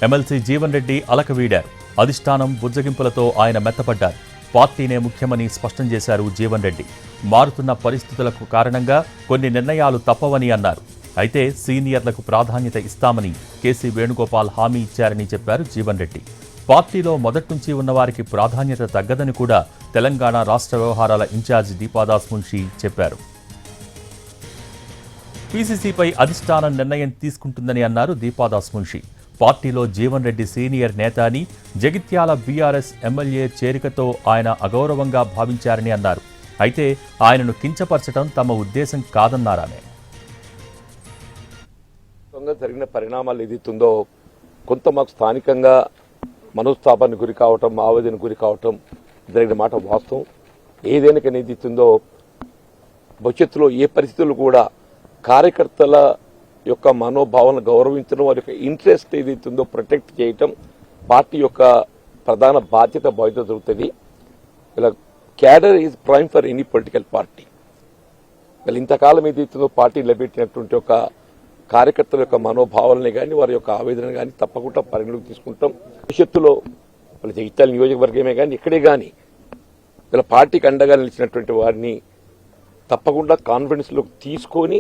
MLC Jeevan Reddy అలకవీడారు. అధిష్టానం బుజ్జగింపులతో ఆయన మెత్తపడ్డారు. పార్టీనే ముఖ్యమని స్పష్టం చేశారు జీవన్ రెడ్డి. మారుతున్న పరిస్థితులకు కారణంగా కొన్ని నిర్ణయాలు తప్పవని అన్నారు. అయితే సీనియర్లకు ప్రాధాన్యత ఇస్తామని కేసీ వేణుగోపాల్ హామీ ఇచ్చారని చెప్పారు జీవన్ రెడ్డి. పార్టీలో మొదటి నుంచి ఉన్నవారికి ప్రాధాన్యత తగ్గదని కూడా తెలంగాణ రాష్ట్ర వ్యవహారాల ఇన్ఛార్జి దీపాదాస్ మున్షి చెప్పారు. పీసీసీపై అధిష్టానం నిర్ణయం తీసుకుంటుందని అన్నారు దీపాదాస్ మున్షి. పార్టీలో జీవన్ రెడ్డి సీనియర్ నేత అని, జగిత్యాల బీఆర్ఎస్ ఎమ్మెల్యే చేరికతో ఆయన అగౌరవంగా భావించారని అన్నారు. అయితే ఆయనను కించపరచడం తమ ఉద్దేశం కాదన్నారానే. జరిగిన పరిణామాలు ఏదైతుందో కొంత మాకు స్థానికంగా మనోస్తాపానికి గురి కావటం, ఆవేదనకు గురి కావటం జరిగిన మాట వాస్తవం. ఏదైనా ఏదైతుందో భవిష్యత్తులో ఏ పరిస్థితులు కూడా కార్యకర్తల యొక్క మనోభావాలను గౌరవించడం, వారి యొక్క ఇంట్రెస్ట్ ఏదైతుందో ప్రొటెక్ట్ చేయటం పార్టీ యొక్క ప్రధాన బాధ్యత జరుగుతుంది. ఇలా cadre is prime for any political party. ఇలా ఇంతకాలం ఏదైతుందో పార్టీ నిలబెట్టినటువంటి ఒక కార్యకర్తల యొక్క మనోభావాలని కానీ, వారి యొక్క ఆవేదన కానీ తప్పకుండా పరిగణలోకి తీసుకుంటాం. భవిష్యత్తులో వాళ్ళ జగిత్యాల నియోజకవర్గమే కానీ ఇక్కడే కానీ ఇలా పార్టీకి అండగా నిలిచినటువంటి వారిని తప్పకుండా కాన్ఫిడెన్స్ లోకి తీసుకొని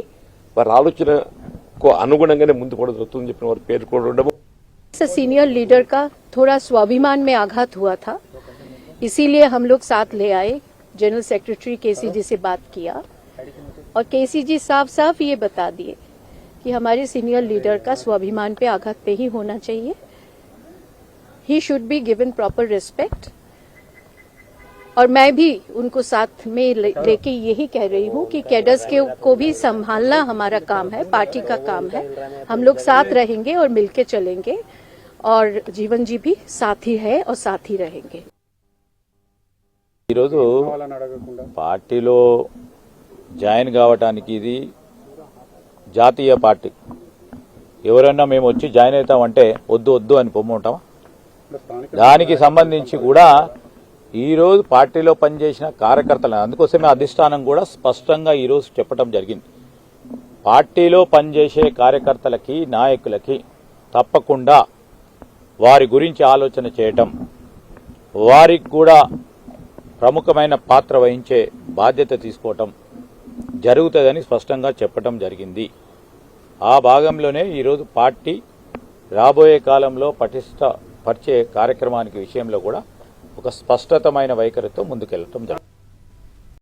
వారి ఆలోచనకు అనుగుణంగానే ముందు కూడా జరుగుతుందని చెప్పిన వారు పేర్కొనడం. सीनियर लीडर का थोड़ा स्वाभिमान में आघात हुआ था, इसीलिए हम लोग साथ ले आए. जनरल सेक्रेटरी केसीजी से बात किया और केसीजी साफ साफ ये बता दिए कि हमारे सीनियर लीडर का स्वाभिमान पे आघात नहीं होना चाहिए. He should be given proper respect. और मैं भी उनको साथ में लेके यही कह रही हूँ कि कैडर्स को भी संभालना हमारा काम है, पार्टी का काम है. हम लोग साथ रहेंगे और मिलके चलेंगे और जीवन जी भी साथ ही है और साथ ही रहेंगे. ఈరోజు పార్టీలో జాయిన్ కావటానికి ఇది జాతీయ పార్టీ. ఎవరైనా మేము వచ్చి జాయిన్ అవుతామంటే వద్దు వద్దు అని పొమ్మంటామా? దానికి సంబంధించి కూడా ఈరోజు పార్టీలో పనిచేసిన కార్యకర్తలను, అందుకోసమే అధిష్టానం కూడా స్పష్టంగా ఈరోజు చెప్పడం జరిగింది. పార్టీలో పనిచేసే కార్యకర్తలకి, నాయకులకి తప్పకుండా వారి గురించి ఆలోచన చేయటం, వారికి కూడా ప్రముఖమైన పాత్ర వహించే బాధ్యత తీసుకోవటం జరుగుతుందని స్పష్టంగా చెప్పడం జరిగింది. ఆ భాగంలోనే ఈరోజు పార్టీ రాబోయే కాలంలో పటిష్టపరిచే కార్యక్రమానికి విషయంలో కూడా ఒక స్పష్టతమైన వైఖరితో ముందుకెళ్లటం జరుగుతుంది.